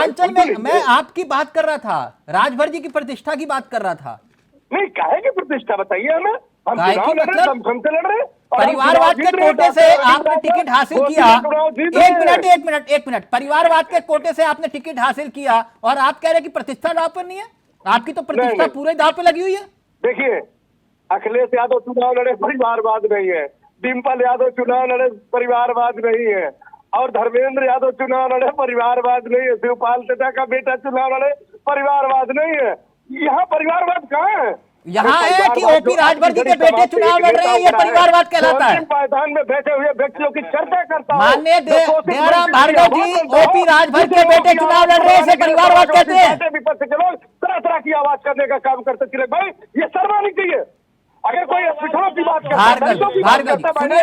पूर्वांचल में मैं आपकी बात कर रहा था, राजभर जी की प्रतिष्ठा की बात कर रहा था। नहीं, काहे की प्रतिष्ठा बताइए हमें। हम काहे चुनाव की लड़ रहे, मतलब? हम हमसे लड़ रहे हैं। परिवारवाद के कोटे से आपने टिकट हासिल किया। एक मिनट, परिवारवाद के कोटे से आपने टिकट हासिल किया और आप कह रहे हैं कि प्रतिष्ठा दांव पर नहीं है? आपकी तो प्रतिष्ठा पूरे दांव पे लगी हुई है। देखिए, अखिलेश यादव चुनाव लड़े, परिवारवाद नहीं है। डिम्पल यादव चुनाव लड़े, परिवारवाद नहीं है। और धर्मेंद्र यादव चुनाव लड़े, परिवारवाद नहीं है। शिवपाल चड्ढा का बेटा चुनाव लड़े, परिवारवाद नहीं है। यहाँ परिवारवाद कहाँ है? यहाँ है कि ओपी राजभर जी के बेटे चुनाव लड़ रहे हैं, ये परिवारवाद कहलाता है। पायदान में बैठे हुए व्यक्तियों की चर्चा करता हूं। माननीय दयाराम भार्गव जी, ओपी राजभर के बेटे चुनाव लड़ रहे हैं, इसे परिवारवाद कहते हैं। विपक्ष के लोग तरह तरह की आवाज करने का काम करते। तिलक भाई, ये शर्मा नहीं चाहिए। अगर कोई पिछड़ों की बात करता है, सुनिए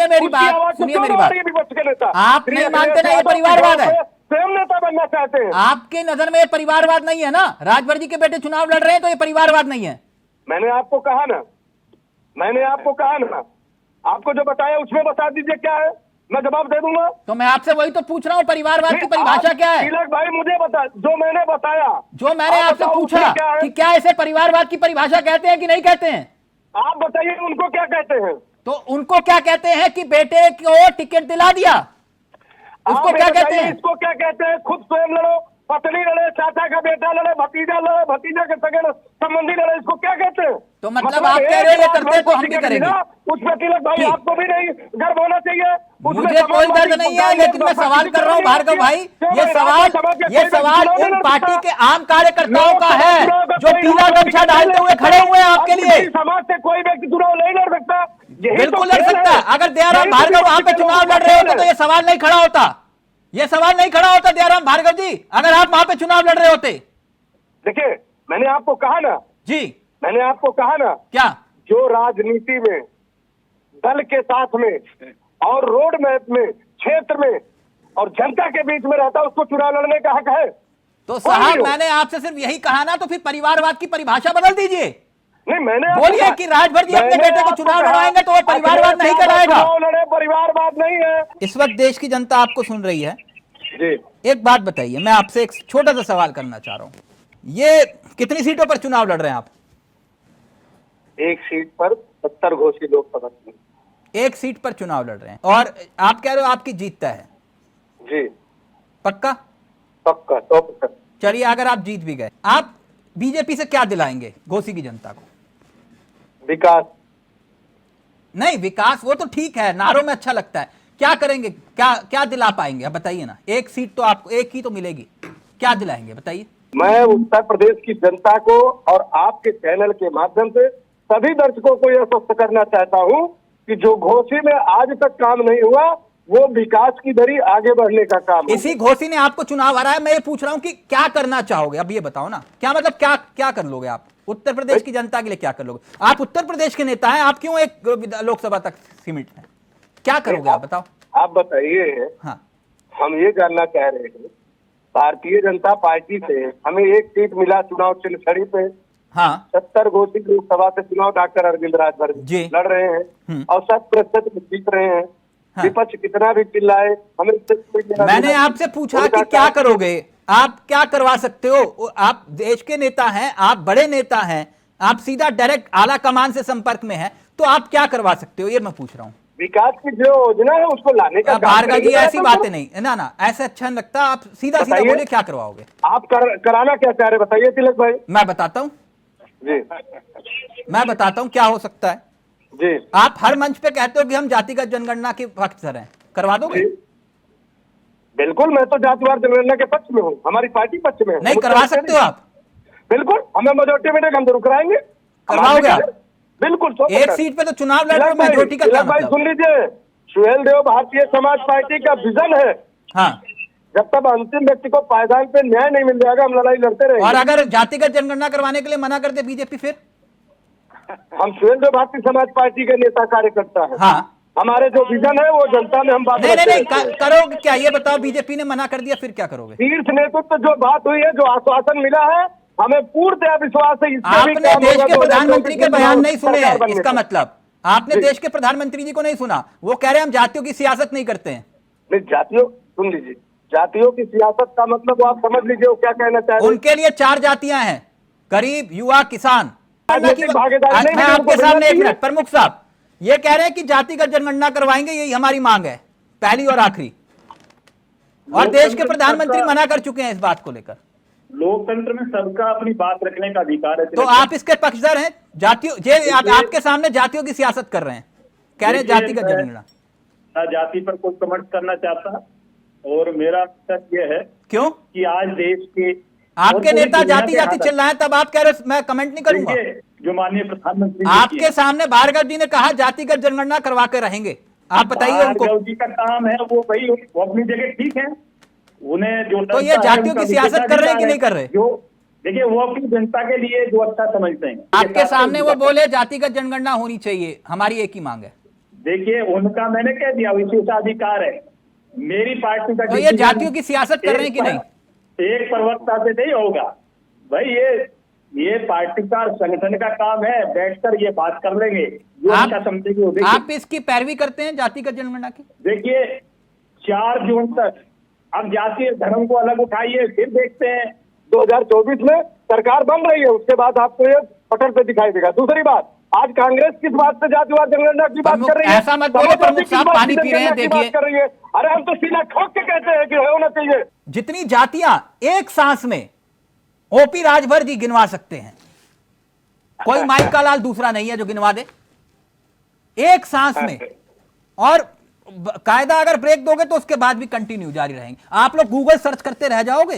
मेरी बात, विपक्ष के नेता आप नहीं मानते ना ये परिवारवाद है? स्वयं नेता बनना चाहते हैं। आपके नजर में ये परिवारवाद नहीं है ना? राजभर जी के बेटे चुनाव लड़ रहे हैं तो ये परिवारवाद नहीं है। मैंने आपको कहा ना, आपको जो बताया उसमें बता दीजिए क्या है, मैं जवाब दे दूंगा। तो मैं आपसे वही तो पूछ रहा हूँ, परिवारवाद की परिभाषा क्या है? तिलक भाई, मुझे बता, जो मैंने बताया, जो मैंने आपसे पूछा कि क्या इसे परिवारवाद की परिभाषा कहते हैं कि नहीं कहते हैं, आप बताइए उनको क्या कहते हैं। तो उनको क्या कहते हैं कि बेटे को टिकट दिला दिया, उसको क्या कहते हैं? इसको क्या कहते हैं? खुद स्वयं लड़ो, पत्नी लड़े, चाचा का बेटा लड़े, भतीजा लड़े, भतीजा के सगे संबंधी लड़े, इसको क्या कहते हैं? तो मतलब आप कह रहे हो ये करते हैं तो हम भी करेंगे। उसमें तिलक भाई आपको भी नहीं गर्व होना चाहिए। मुझे कोई दर्द नहीं है, लेकिन मैं सवाल कर रहा हूँ भार्गव भाई, ये सवाल उन पार्टी के आम कार्यकर्ताओं का है जो पीला गमछा डालते हुए खड़े हुए हैं आपके लिए। समाज से कोई व्यक्ति चुनाव नहीं लड़ सकता। बिल्कुल लड़ सकता है। अगर दयाराम भार्गव वहां पे चुनाव लड़ रहे होते तो ये सवाल नहीं खड़ा होता, ये सवाल नहीं खड़ा होता दयाराम भार्गव जी, अगर आप वहां पे चुनाव लड़ रहे होते। देखिए, मैंने आपको कहा ना जी, मैंने आपको कहा ना, क्या जो राजनीति में दल के साथ में और रोड मैप में, क्षेत्र में और जनता के बीच में रहता है, उसको चुनाव लड़ने का हक है। तो साहब मैंने आपसे सिर्फ यही कहा ना, तो फिर परिवारवाद की परिभाषा बदल दीजिए। नहीं, मैंने बोलिए कि राजभर जी अपने बेटे को चुनाव लड़ाएंगे तो वो परिवारवाद नहीं कराएगा। चुनाव लड़े, परिवारवाद नहीं है। इस वक्त देश की जनता आपको सुन रही है जी। एक बात बताइए, मैं आपसे एक छोटा सा सवाल करना चाह रहा हूं, ये कितनी सीटों पर चुनाव लड़ रहे हैं आप? एक सीट पर 70 घोषित लोकसभा सीट, एक सीट पर चुनाव लड़ रहे हैं और आप कह रहे हो आपकी जीत तय है? जी, पक्का? पक्का 100%। चलिए, अगर आप जीत भी गए, आप बीजेपी से क्या दिलाएंगे घोसी की जनता को? विकास। नहीं, विकास वो तो ठीक है, नारों में अच्छा लगता है, क्या करेंगे, क्या क्या दिला पाएंगे आप बताइए ना। एक सीट तो आपको एक ही तो मिलेगी, क्या दिलाएंगे बताइए। मैं उत्तर प्रदेश की जनता को और आपके चैनल के माध्यम से सभी दर्शकों को यह स्पष्ट करना चाहता हूं कि जो घोसी में आज तक काम नहीं हुआ, वो विकास की दरी आगे बढ़ने का काम। इसी घोसी ने आपको चुनाव हराया। मैं ये पूछ रहा हूं कि क्या करना चाहोगे, अब ये बताओ ना, क्या मतलब क्या क्या कर लोगे आप उत्तर प्रदेश की जनता के लिए? क्या कर लोगे? आप उत्तर प्रदेश के नेता हैं, आप क्यों एक लोकसभा तक सीमित हैं? क्या करोगे आप बताओ? आप बताइए। हाँ, हम ये जानना चाह रहे हैं, भारतीय जनता पार्टी से हमें एक सीट मिला चुनाव चिलखड़ी पे। हाँ, 70 घोषित लोकसभा से चुनाव डॉक्टर अरविंद राजभर जी लड़ रहे हैं और 100% जीत रहे हैं। हाँ। विपक्ष कितना भी चिल्लाए, हमें मैंने आपसे पूछा कि क्या करोगे, आप क्या करवा सकते हो? आप देश के नेता हैं, आप बड़े नेता हैं, आप सीधा डायरेक्ट आला कमान से संपर्क में हैं, तो आप क्या करवा सकते हो, ये मैं पूछ रहा हूँ। विकास की जो योजना है उसको लाने का भार्गव जी ऐसी बातें नहीं, ना ना ऐसे अच्छा नहीं लगता, आप सीधा सीधा बोलिए क्या करवाओगे आप? कराना क्या चाह रहे बताइए तिलक भाई। मैं बताता हूँ जी, मैं बताता हूँ क्या हो सकता है जी। आप हर मंच पे कहते हो कि हम जातिगत जनगणना के पक्ष हैं, करवा दोगे? बिल्कुल, मैं तो जातिवार जनगणना के पक्ष में हूँ, हमारी पार्टी पक्ष में है। नहीं करवा सकते हो आप? बिल्कुल, हमें मेजोरिटी में हम जरूर कराएंगे। करवाओगे आप? बिल्कुल। एक सीट पे तो चुनाव लड़ रहे हो, मेजोरिटी का क्या मतलब? सुन लीजिए, सुहेल देव भारतीय समाज पार्टी का विजन है। हाँ, जब तक अंतिम व्यक्ति को पायदान पे न्याय नहीं मिल जाएगा, हम लड़ाई लड़ते रहेंगे। और अगर जातिगत जनगणना करवाने के लिए मना कर दे बीजेपी, फिर? हम सुहेल देव भारतीय समाज पार्टी के नेता कार्यकर्ता हैं। हाँ, हमारे जो विजन है वो जनता में हम बात नहीं करोगे क्या, ये बताओ। बीजेपी ने मना कर दिया, फिर क्या करोगे? शीर्ष नेतृत्व जो बात हुई है, जो आश्वासन मिला है, हमें पूर्णतः विश्वास है। आपने देश के प्रधानमंत्री के बयान नहीं सुने हैं, इसका मतलब आपने देश के प्रधानमंत्री जी को नहीं सुना। वो कह रहे हैं हम जातियों की सियासत नहीं करते हैं। नहीं, जातियों, सुन लीजिए, जातियों की सियासत का मतलब आप समझ लीजिए वो क्या कहना चाह रहे हैं। उनके लिए 4 जातियां हैं, गरीब, युवा, किसान। राजनीतिक भागीदारी नहीं मैं है, उनको आपके सामने मिलना एक चाहिए। मिनट, प्रमुख साहब ये कह रहे हैं कि जातिगत जनगणना करवाएंगे, यही हमारी मांग है, पहली और आखिरी। और देश के प्रधानमंत्री मना कर चुके हैं इस बात को लेकर। लोकतंत्र में सबका अपनी बात रखने का अधिकार है। तो आप इसके पक्षधर हैं? जातियों आपके सामने जातियों की सियासत कर रहे हैं, कह रहे हैं जातिगत जनगणना। ना जाति पर कोई कमेंट करना चाहता, और मेरा मकसद यह है क्यों? कि आज देश के आपके नेता जाति जाति चिल्ला है, तब आप कह रहे मैं कमेंट नहीं करूंगा। जो माननीय प्रधानमंत्री जी आपके सामने भार्गव जी ने कहा जातिगत जनगणना करवा के रहेंगे, आप बताइए उनको। भार्गव जी का काम है वो, भाई वो अपनी जगह ठीक है, उन्हें जो तो ये जातियों की सियासत कर रहे हैं कि नहीं कर रहे? जो देखिए वो अपनी जनता के लिए जो अच्छा समझते हैं। आपके सामने वो बोले जातिगत जनगणना होनी चाहिए, हमारी एक ही मांग है। देखिए उनका मैंने कह दिया विशेषाधिकार है, मेरी पार्टी का। तो ये जातियों की सियासत कर रहे हैं कि नहीं? एक प्रवक्ता से नहीं होगा भाई, ये पार्टी का संगठन का काम है, बैठकर ये बात कर लेंगे जो अच्छा समझेंगे वो। आप इसकी पैरवी करते हैं जातिगत जनगणना की? देखिए 4 जून तक अब जातीय धर्म को अलग उठाइए, फिर देखते हैं 2024 में सरकार बन रही है, उसके बाद आपको ये पटल पे दिखाई देगा। दूसरी बात, आज कांग्रेस किस बात से जातिवाद जनगणना की बात कर रही है? ऐसा मत बोले प्रमुख साहब, पानी पी रहे हैं, देखिए। कर रही है। अरे हम तो सीधा ठोक के कहते हैं कि होना चाहिए। जितनी जातियां एक सांस में ओपी राजभर जी गिनवा सकते हैं, कोई माइक का लाल दूसरा नहीं है जो गिनवा दे एक सांस में। और कायदा अगर ब्रेक दोगे तो उसके बाद भी कंटिन्यू जारी रहेंगे। आप लोग गूगल सर्च करते रह जाओगे,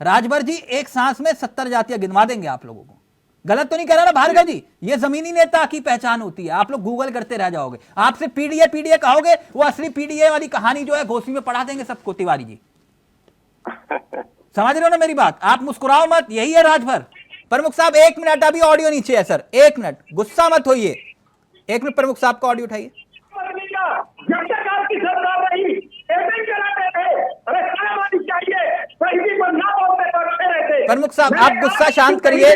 राजभर जी एक सांस में 70 जातियां गिनवा देंगे आप लोगों को। गलत तो नहीं कह रहा ना भार्गव जी? ये जमीनी नेता की पहचान होती है, आप लोग गूगल करते रह जाओगे। आपसे पीडीए कहोगे, वो असली पीडीए वाली कहानी जो है घोसी में पढ़ा देंगे सबको तिवारी जी। समझ रहे हो ना मेरी बात? आप मुस्कुराओ मत, यही है राजभर। प्रमुख साहब 1 मिनट, अभी ऑडियो नीचे है सर, 1 मिनट, गुस्सा मत होइए। 1 मिनट प्रमुख साहब का ऑडियो उठाइए। जब तक आपकी सरकार रही ऐसे कराते थे, अरे शर्म चाहिए, सही पर ना बोलते करते रहते। प्रमुख साहब आप गुस्सा शांत करिए,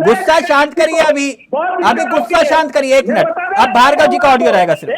गुस्सा शांत करिए, अभी गुस्सा शांत करिए। 1 मिनट, अब भार्गव जी का ऑडियो रहेगा सिर्फ।